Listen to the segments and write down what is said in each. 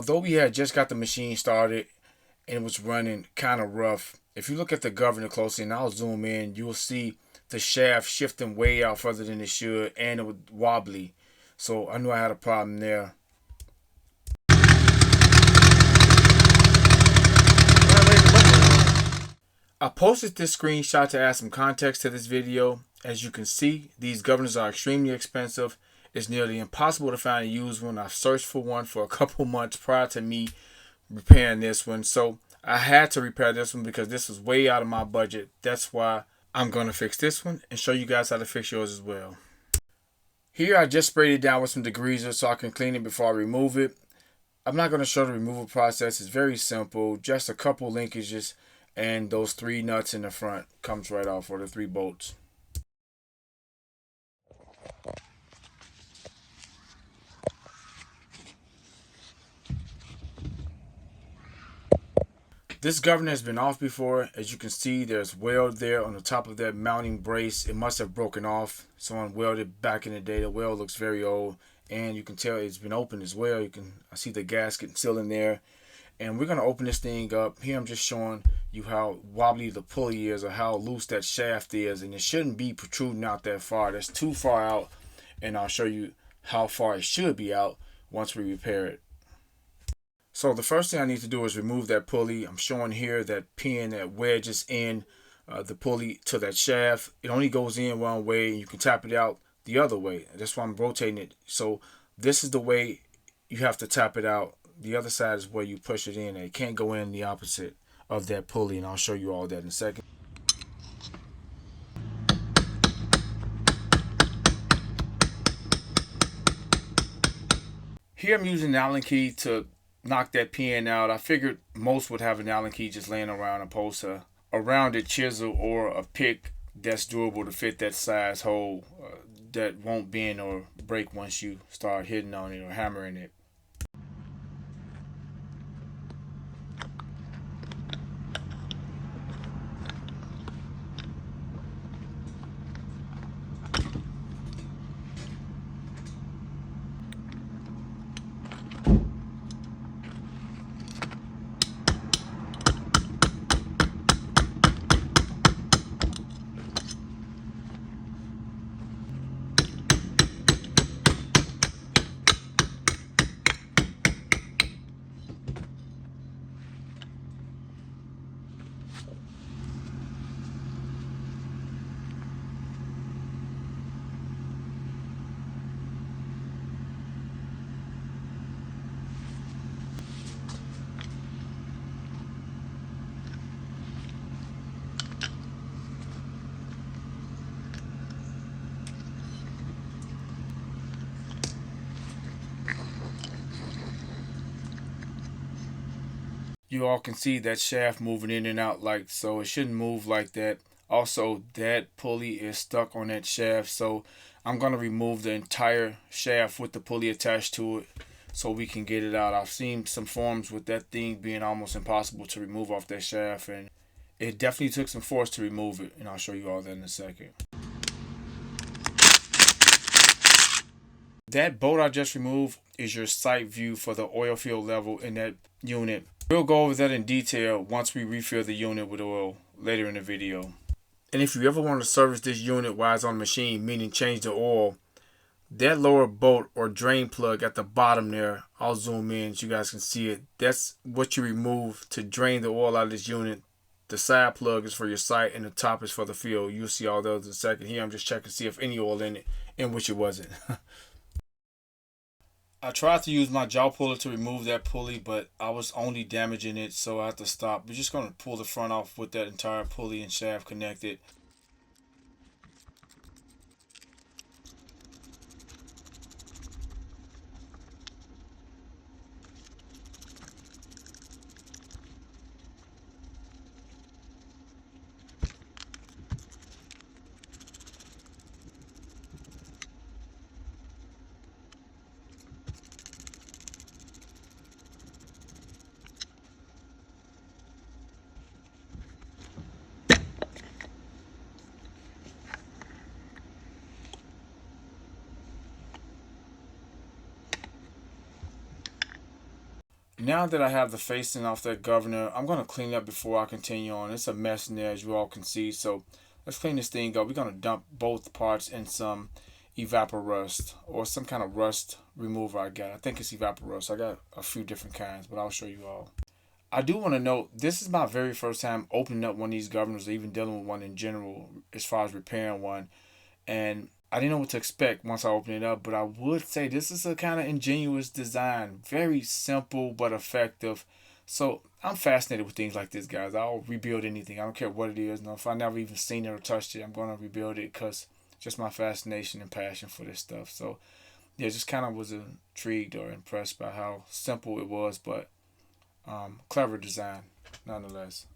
although we had just got the machine started and it was running kind of rough, if you look at the governor closely, and I'll zoom in, you'll see the shaft shifting way out further than it should, and it was wobbly. So I knew I had a problem there. I posted this screenshot to add some context to this video. As you can see, these governors are extremely expensive. It's nearly impossible to find a used one. I've searched for one for a couple months prior to me repairing this one. So I had to repair this one because this was way out of my budget. That's why I'm going to fix this one and show you guys how to fix yours as well. Here I just sprayed it down with some degreaser so I can clean it before I remove it. I'm not going to show the removal process. It's very simple. Just a couple linkages and those 3 nuts in the front comes right off, or the 3 bolts. This governor has been off before. As you can see, there's weld there on the top of that mounting brace. It must have broken off. Someone welded back in the day. The weld looks very old, and you can tell it's been opened as well. I see the gasket still in there. And we're going to open this thing up. Here I'm just showing you how wobbly the pulley is, or how loose that shaft is. And it shouldn't be protruding out that far. That's too far out. And I'll show you how far it should be out once we repair it. So the first thing I need to do is remove that pulley. I'm showing here that pin that wedges in the pulley to that shaft. It only goes in one way, and you can tap it out the other way. That's why I'm rotating it. So this is the way you have to tap it out. The other side is where you push it in. It can't go in the opposite of that pulley, and I'll show you all that in a second. Here I'm using an Allen key to knock that pin out. I figured most would have an Allen key just laying around, opposed to a rounded chisel or a pick that's durable to fit that size hole that won't bend or break once you start hitting on it or hammering it. You all can see that shaft moving in and out like so. It shouldn't move like that. Also, that pulley is stuck on that shaft, so I'm going to remove the entire shaft with the pulley attached to it so we can get it out. I've seen some forms with that thing being almost impossible to remove off that shaft, and it definitely took some force to remove it, and I'll show you all that in a second. That bolt I just removed is your sight view for the oil field level in that unit. We'll go over that in detail once we refill the unit with oil later in the video. And if you ever want to service this unit while it's on the machine, meaning change the oil, that lower bolt or drain plug at the bottom there, I'll zoom in so you guys can see it. That's what you remove to drain the oil out of this unit. The side plug is for your sight, and the top is for the field. You'll see all those in a second. Here I'm just checking to see if any oil in it, in which it wasn't. I tried to use my jaw puller to remove that pulley, but I was only damaging it, so I had to stop. We're just going to pull the front off with that entire pulley and shaft connected. Now that I have the facing off that governor, I'm going to clean up before I continue on. It's a mess in there, as you all can see. So let's clean this thing up. We're going to dump both parts in some evaporust or some kind of rust remover I got. I think it's evaporust. I got a few different kinds, but I'll show you all. I do want to note this is my very first time opening up one of these governors or even dealing with one in general as far as repairing one. And I didn't know what to expect once I opened it up, but I would say this is a kind of ingenious design. Very simple but effective. So I'm fascinated with things like this, guys. I'll rebuild anything. I don't care what it is. No, if I never even seen it or touched it, I'm going to rebuild it because just my fascination and passion for this stuff. So yeah, just kind of was intrigued or impressed by how simple it was, but clever design nonetheless.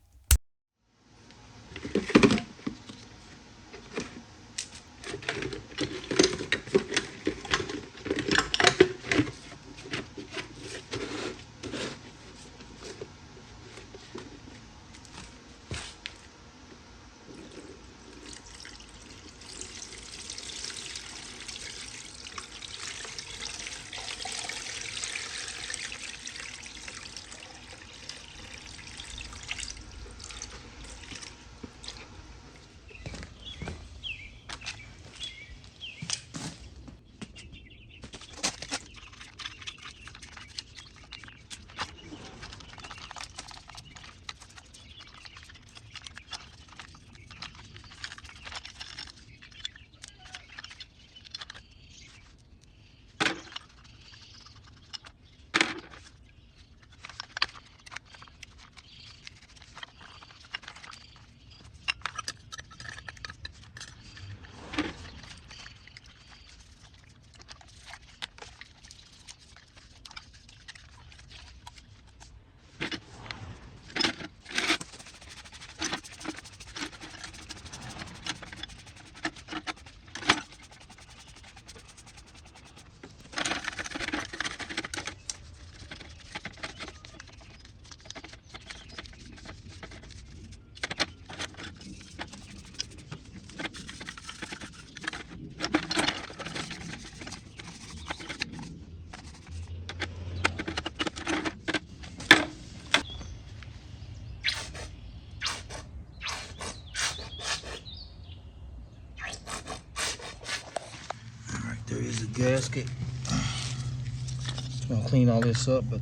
There is a gasket. I'm gonna clean all this up, but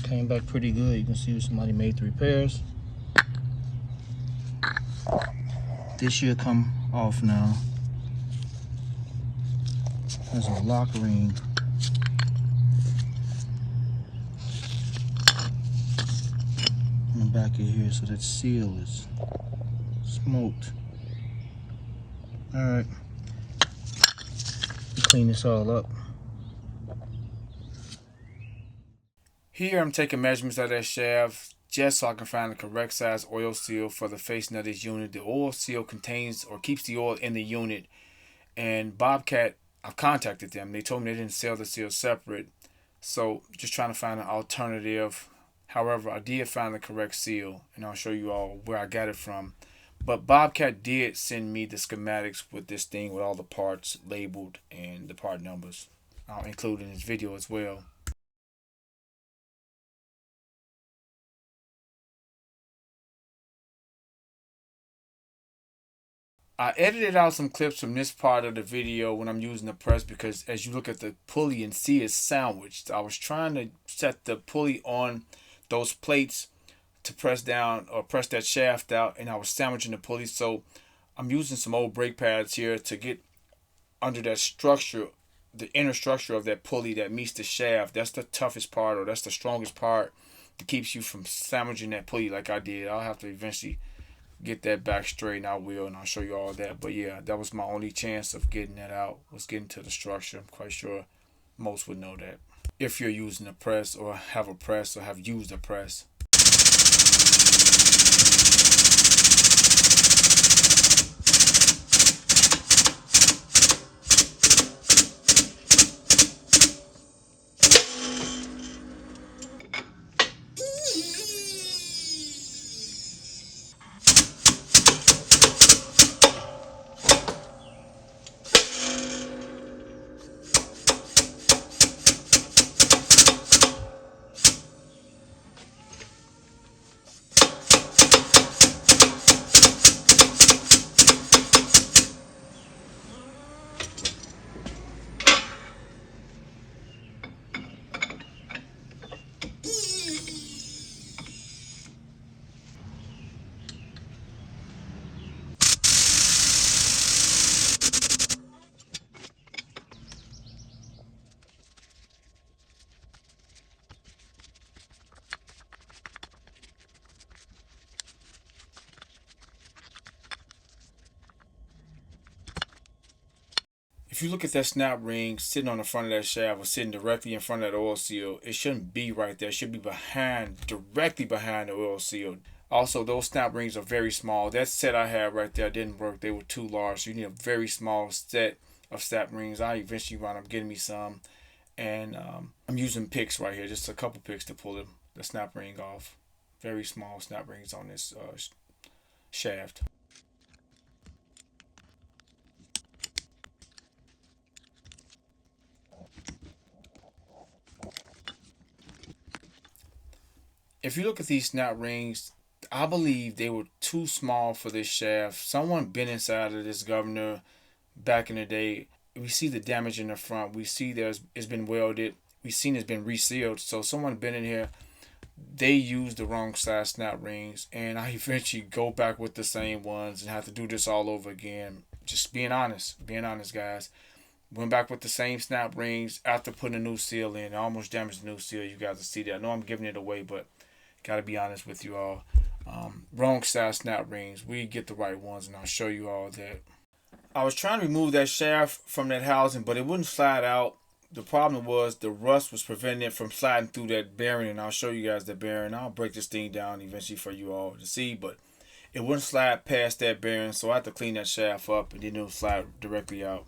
came back pretty good. You can see somebody made the repairs. This should come off now. There's a lock ring. In the back of here, so that seal is smoked. All right. Clean this all up. Here I'm taking measurements of that shaft just so I can find the correct size oil seal for the facing of this unit. The oil seal contains or keeps the oil in the unit. And Bobcat, I've contacted them. They told me they didn't sell the seal separate. So just trying to find an alternative. However, I did find the correct seal, and I'll show you all where I got it from. But Bobcat did send me the schematics with this thing with all the parts labeled and the part numbers. I'll include in this video as well. I edited out some clips from this part of the video when I'm using the press because as you look at the pulley and see it's sandwiched. I was trying to set the pulley on those plates to press down or press that shaft out, and I was sandwiching the pulley. So I'm using some old brake pads here to get under that structure, the inner structure of that pulley that meets the shaft. That's the toughest part, or that's the strongest part that keeps you from sandwiching that pulley like I did. I'll have to eventually get that back straight, and I will, and I'll show you all that. But yeah, that was my only chance of getting that out, was getting to the structure. I'm quite sure most would know that if you're using a press or have a press or have used a press. If you look at that snap ring sitting on the front of that shaft or sitting directly in front of that oil seal, it shouldn't be right there. It should be directly behind the oil seal. Also, those snap rings are very small. That set I had right there didn't work. They were too large. So you need a very small set of snap rings. I eventually wound up getting me some. And I'm using picks right here, just a couple picks to pull the snap ring off. Very small snap rings on this shaft. If you look at these snap rings, I believe they were too small for this shaft. Someone been inside of this governor back in the day. We see the damage in the front. We see it's been welded. We seen it's been resealed. So someone been in here. They used the wrong size snap rings, and I eventually go back with the same ones and have to do this all over again. Just being honest, guys. Went back with the same snap rings after putting a new seal in. I almost damaged the new seal. You guys will see that. I know I'm giving it away, but gotta be honest with you all. Wrong size snap rings. We get the right ones, and I'll show you all that. I was trying to remove that shaft from that housing, but it wouldn't slide out. The problem was the rust was preventing it from sliding through that bearing, and I'll show you guys the bearing. I'll break this thing down eventually for you all to see, but it wouldn't slide past that bearing, so I had to clean that shaft up, and then it'll slide directly out.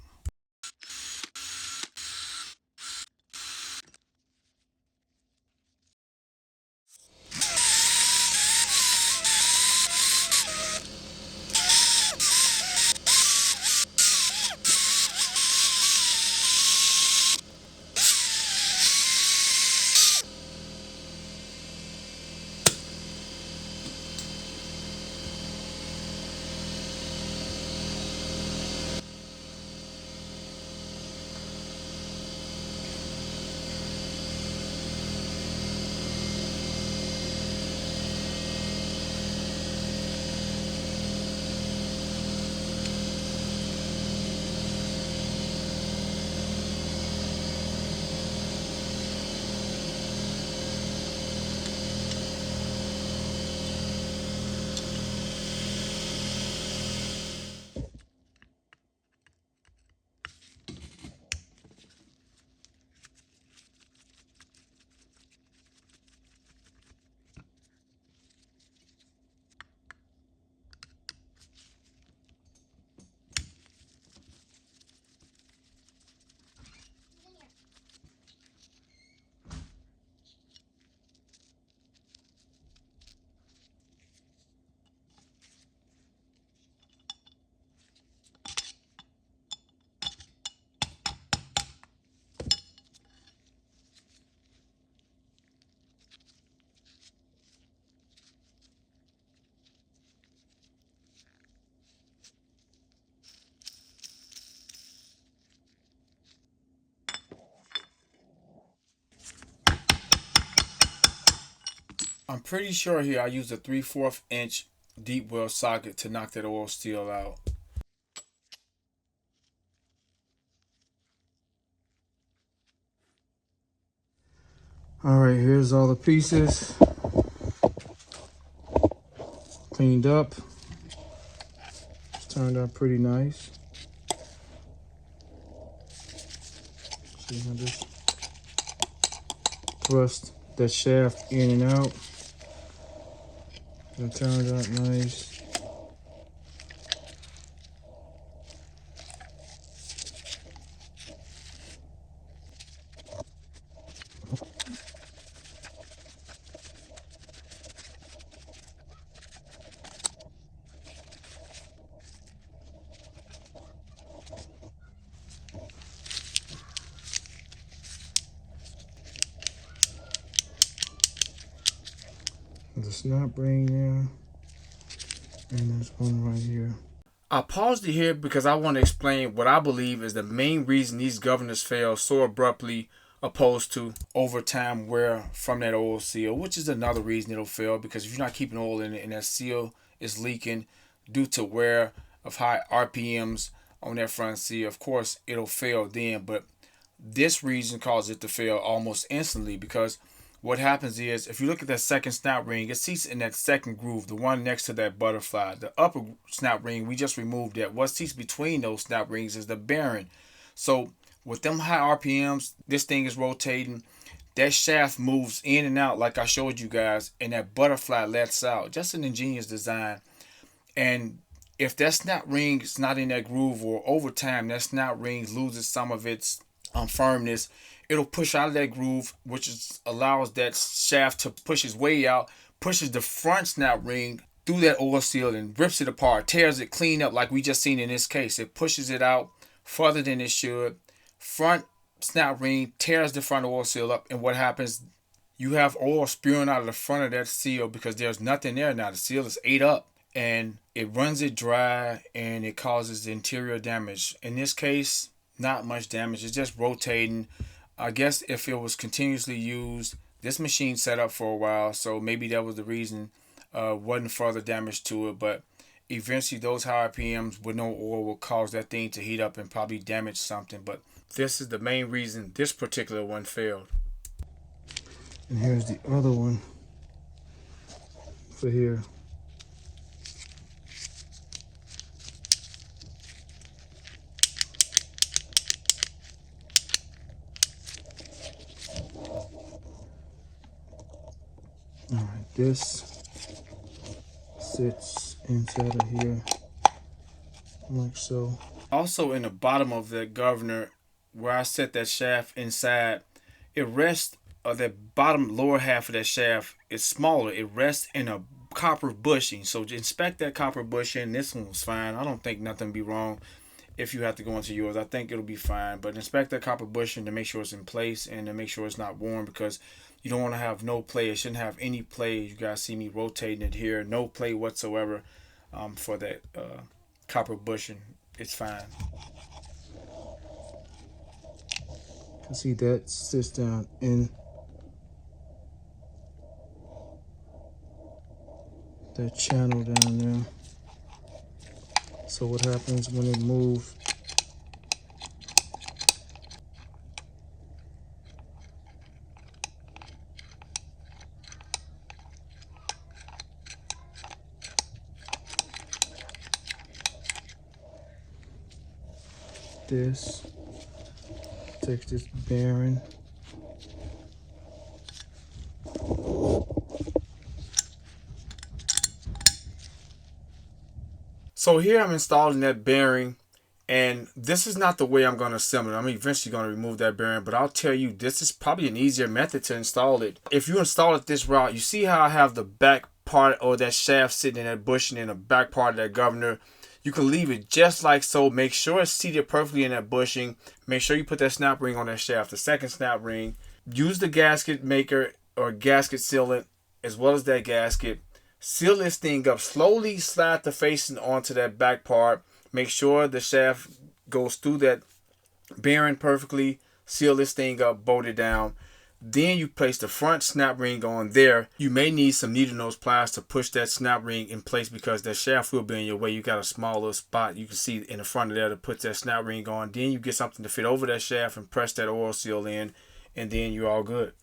I'm pretty sure here I used a 3/4 inch deep well socket to knock that oil seal out. All right, here's all the pieces cleaned up. It's turned out pretty nice. See how this thrust that shaft in and out. It turned out nice. The snap ring there, and there's one right here. I paused it here because I want to explain what I believe is the main reason these governors fail so abruptly opposed to over time wear from that oil seal, which is another reason it'll fail, because if you're not keeping oil in it and that seal is leaking due to wear of high RPMs on that front seal, of course it'll fail then. But this reason causes it to fail almost instantly, because what happens is, if you look at that second snap ring, it seats in that second groove, the one next to that butterfly. The upper snap ring, we just removed that. What seats between those snap rings is the bearing. So with them high RPMs, this thing is rotating. That shaft moves in and out like I showed you guys, and that butterfly lets out. Just an ingenious design. And if that snap ring is not in that groove, or over time that snap ring loses some of its firmness, it'll push out of that groove, which allows that shaft to push its way out, pushes the front snap ring through that oil seal and rips it apart, tears it clean up like we just seen in this case. It pushes it out further than it should. Front snap ring tears the front oil seal up, and what happens? You have oil spewing out of the front of that seal because there's nothing there now. The seal is ate up, and it runs it dry, and it causes interior damage. In this case, not much damage. It's just rotating. I guess if it was continuously used, this machine set up for a while, so maybe that was the reason. Wasn't further damage to it, but eventually those high RPMs with no oil will cause that thing to heat up and probably damage something. But this is the main reason this particular one failed. And here's the other one for here. All right, this sits inside of here like so. Also in the bottom of the governor, where I set that shaft inside, it rests, or that bottom lower half of that shaft is smaller. It rests in a copper bushing. So inspect that copper bushing. This one was fine. I don't think nothing be wrong if you have to go into yours. I think it'll be fine. But inspect that copper bushing to make sure it's in place and to make sure it's not worn, because you don't want to have no play. It shouldn't have any play. You guys see me rotating it here. No play whatsoever for that copper bushing. It's fine. You can see that sits down in that channel down there. So what happens when it moves? This takes this bearing. So here I'm installing that bearing, and this is not the way I'm going to assemble it. I'm eventually going to remove that bearing, but I'll tell you, this is probably an easier method to install it. If you install it this route, you see how I have the back part or that shaft sitting in that bushing in the back part of that governor. You can leave it just like so. Make sure it's seated perfectly in that bushing. Make sure you put that snap ring on that shaft, the second snap ring. Use the gasket maker or gasket sealant as well as that gasket. Seal this thing up. Slowly slide the facing onto that back part. Make sure the shaft goes through that bearing perfectly. Seal this thing up, bolt it down. Then you place the front snap ring on there. You may need some needle nose pliers to push that snap ring in place because that shaft will be in your way. You got a small little spot you can see in the front of there to put that snap ring on. Then you get something to fit over that shaft and press that oil seal in, and then you're all good.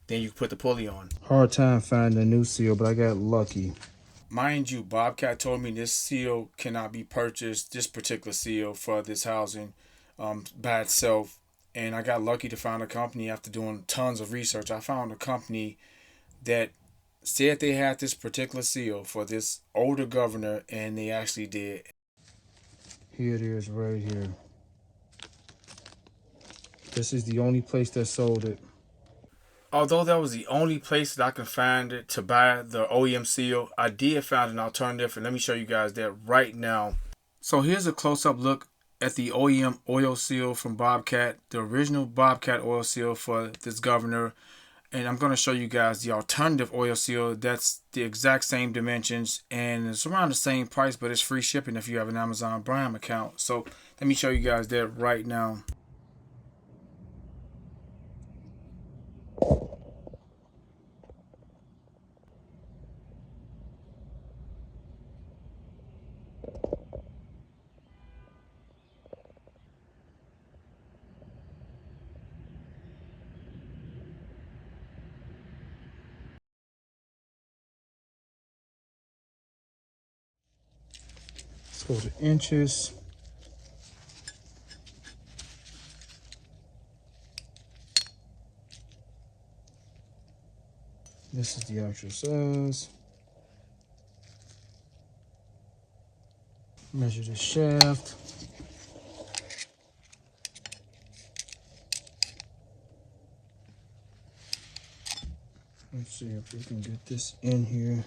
Then you can put the pulley on. Hard time finding a new seal, but I got lucky. Mind you, Bobcat told me this seal cannot be purchased, this particular seal for this housing by itself. And I got lucky to find a company after doing tons of research. I found a company that said they had this particular seal for this older governor, and they actually did. Here it is right here. This is the only place that sold it. Although that was the only place that I can find it to buy the OEM seal, I did find an alternative, and let me show you guys that right now. So here's a close-up look at the OEM oil seal from Bobcat, the original Bobcat oil seal for this governor. And I'm going to show you guys the alternative oil seal that's the exact same dimensions, and it's around the same price, but it's free shipping if you have an Amazon Prime account. So let me show you guys that right now. Let's go to inches. This is the actual size. Measure the shaft. Let's see if we can get this in here.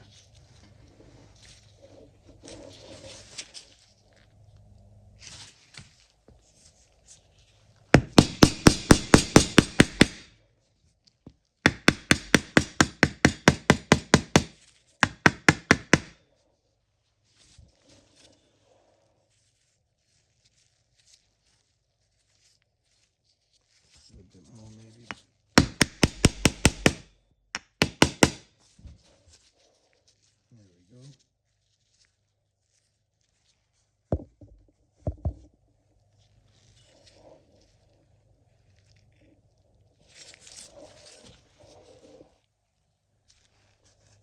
A little bit more maybe. There we go.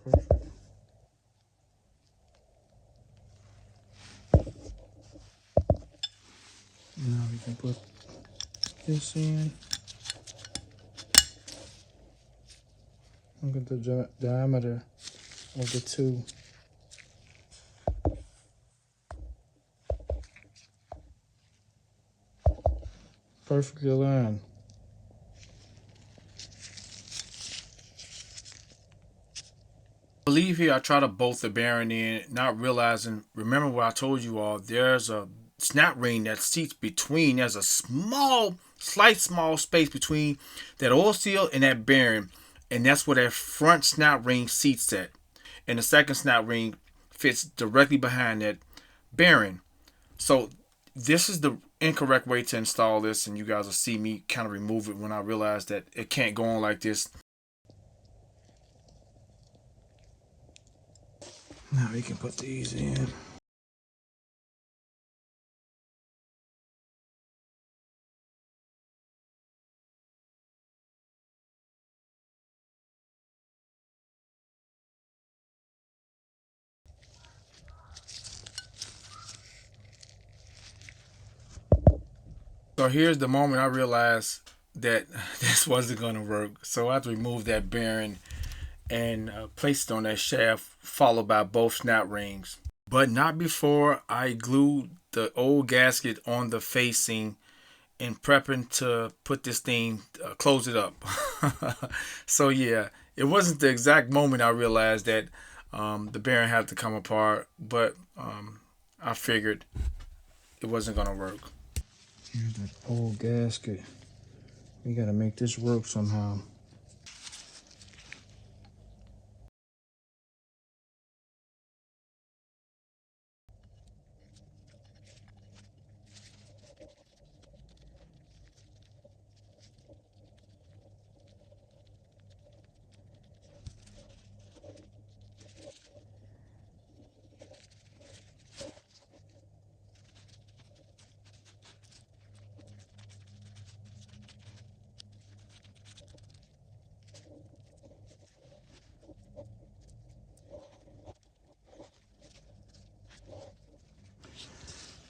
Perfect. Now we can put this in. Look at the diameter of the two. Perfectly aligned. I believe here I try to bolt the bearing in, not realizing, remember what I told you all, there's a snap ring that seats between, there's a small space between that oil seal and that bearing, and that's where that front snap ring seats at. And the second snap ring fits directly behind that bearing. So this is the incorrect way to install this, and you guys will see me kind of remove it when I realize that it can't go on like this. Now we can put these in. So here's the moment I realized that this wasn't going to work. So I have to remove that bearing and place it on that shaft, followed by both snap rings. But not before I glued the old gasket on the facing and prepping to put this thing, close it up. So yeah, it wasn't the exact moment I realized that the bearing had to come apart, but I figured it wasn't going to work. Here's that old gasket. We gotta make this work somehow.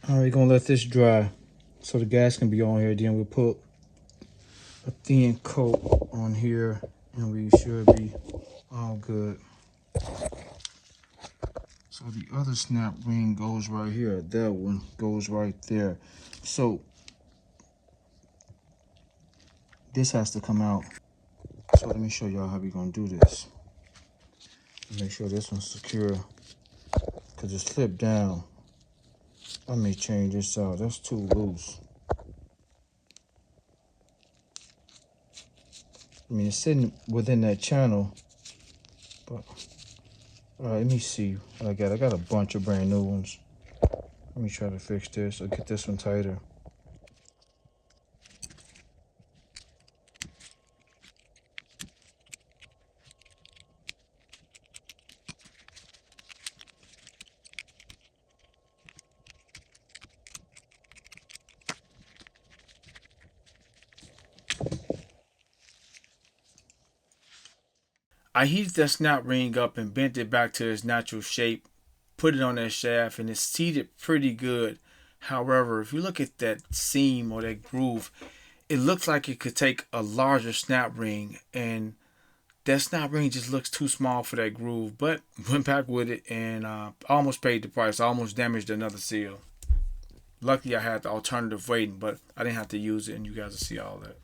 All right, we're gonna let this dry so the gas can be on here. Then we'll put a thin coat on here and we should be all good. So the other snap ring goes right here. That one goes right there. So this has to come out. So let me show y'all how we're gonna do this. Make sure this one's secure because it slipped down. I may change this out. That's too loose. I mean, it's sitting within that channel, but all right, let me see what I got. I got a bunch of brand new ones. Let me try to fix this or get this one tighter. I heated that snap ring up and bent it back to its natural shape, put it on that shaft, and it's seated pretty good. However, if you look at that seam or that groove, it looks like it could take a larger snap ring, and that snap ring just looks too small for that groove. But went back with it and almost paid the price. Almost damaged another seal. Luckily, I had the alternative waiting, but I didn't have to use it, and you guys will see all that.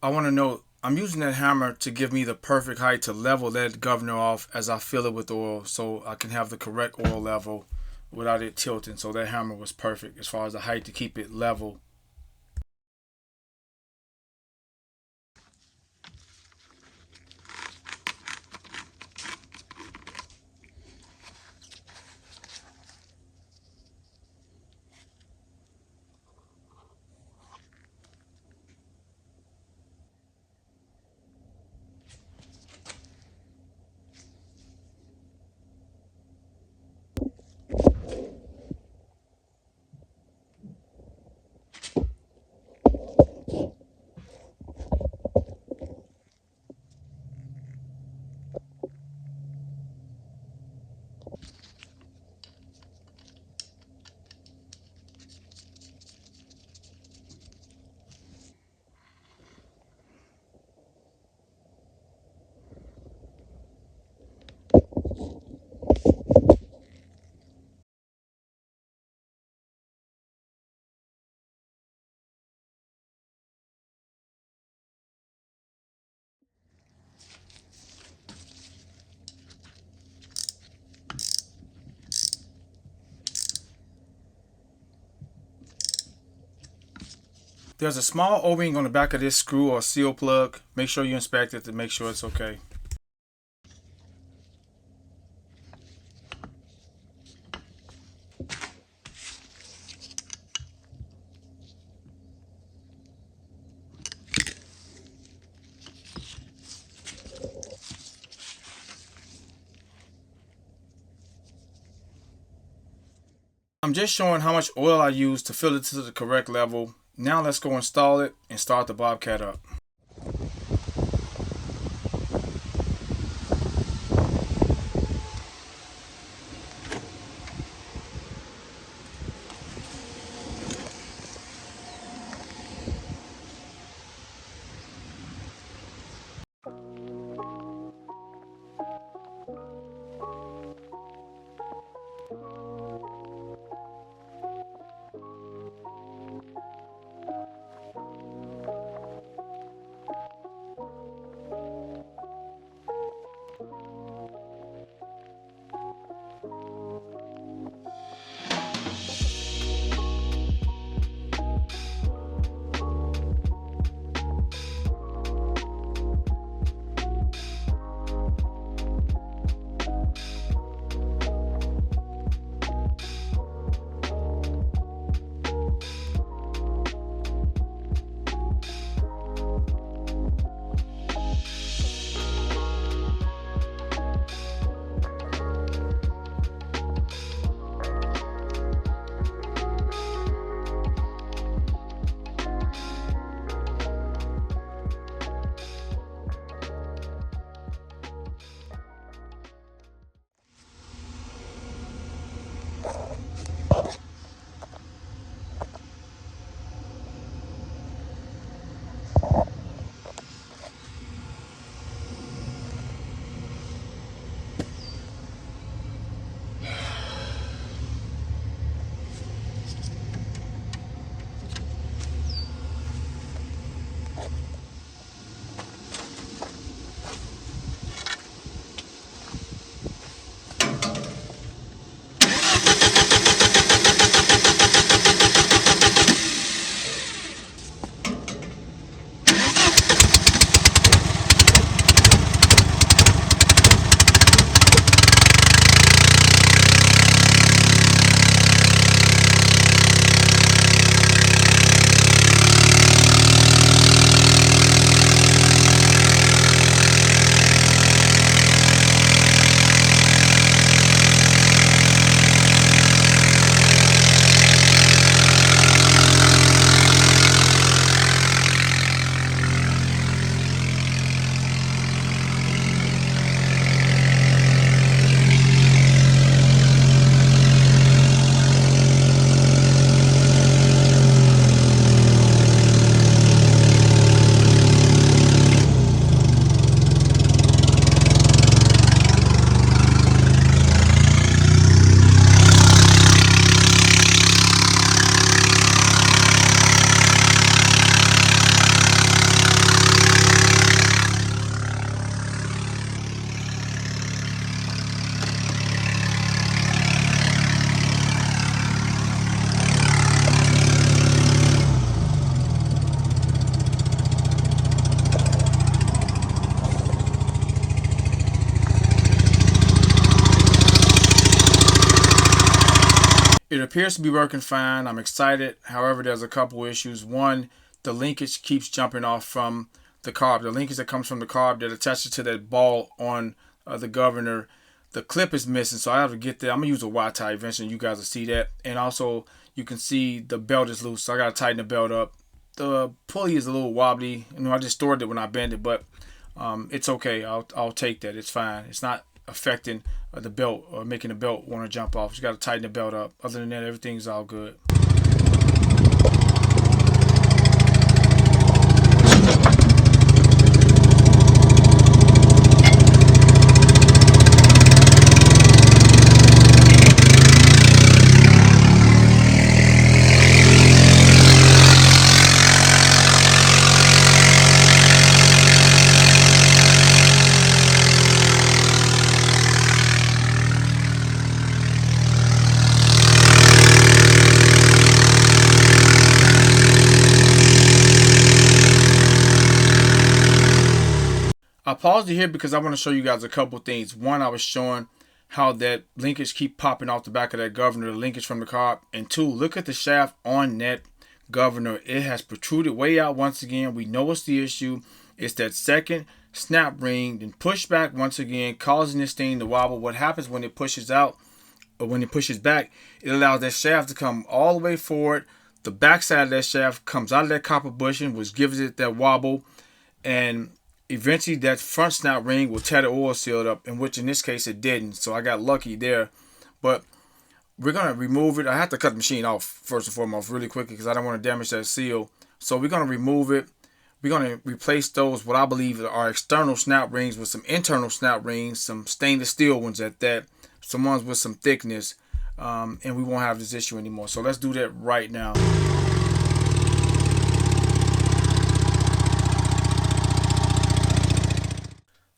I want to know, I'm using that hammer to give me the perfect height to level that governor off as I fill it with oil so I can have the correct oil level without it tilting. So that hammer was perfect as far as the height to keep it level. There's a small O-ring on the back of this screw or seal plug. Make sure you inspect it to make sure it's okay. I'm just showing how much oil I use to fill it to the correct level. Now let's go install it and start the Bobcat up. It appears to be working fine. I'm excited. However, there's a couple issues. One, the linkage keeps jumping off from the carb. The linkage that comes from the carb that attaches to that ball on the Governor, the clip is missing, so I have to get that. I'm gonna use a Y tie eventually. You guys will see that, and also you can see the belt is loose, so I gotta tighten the belt up. The pulley is a little wobbly. I just stored it when I bent it, but it's okay. I'll take that. It's fine. It's not affecting the belt or making the belt want to jump off. You got to tighten the belt up. Other than that, everything's all good. I paused it here because I want to show you guys a couple things. One, I was showing how that linkage keep popping off the back of that Governor, the linkage from the carb. And two, look at the shaft on that Governor. It has protruded way out once again. We know what's the issue. It's that second snap ring, then push back once again, causing this thing to wobble. What happens when it pushes out, or when it pushes back, it allows that shaft to come all the way forward. The backside of that shaft comes out of that copper bushing, which gives it that wobble. And eventually that front snap ring will tear the oil seal up, in which in this case it didn't. So I got lucky there. But we're going to remove it. I have to cut the machine off first and foremost really quickly because I don't want to damage that seal. So we're going to remove it. We're going to replace those, what I believe are external snap rings, with some internal snap rings, some stainless steel ones at that, some ones with some thickness, and we won't have this issue anymore. So let's do that right now.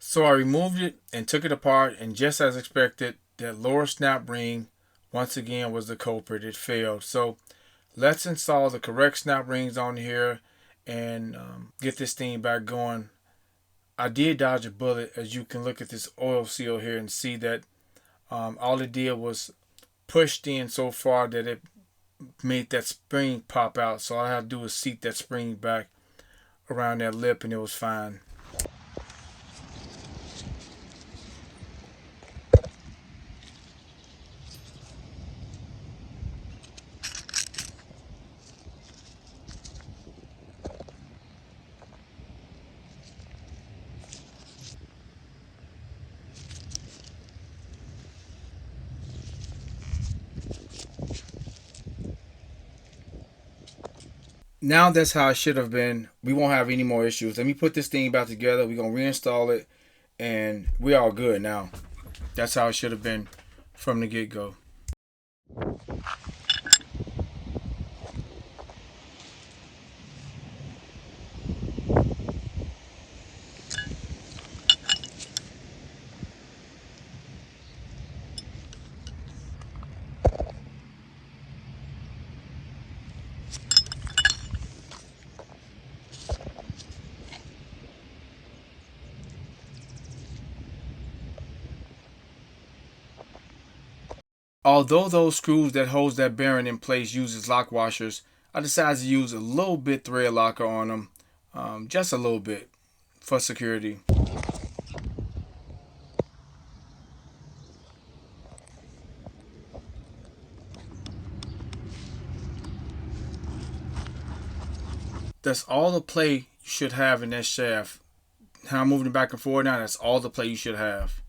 So I removed it and took it apart, and just as expected, that lower snap ring once again was the culprit. It failed. So let's install the correct snap rings on here and get this thing back going. I did dodge a bullet, as you can look at this oil seal here and see that all it did was pushed in so far that it made that spring pop out. So all I had to do was seat that spring back around that lip and it was fine. Now that's how it should have been. We won't have any more issues. Let me put this thing back together. We're going to reinstall it and we're all good now. That's how it should have been from the get-go. Although those screws that holds that bearing in place uses lock washers, I decided to use a little bit thread locker on them, just a little bit for security. That's all the play you should have in that shaft. How I'm moving it back and forth now, that's all the play you should have.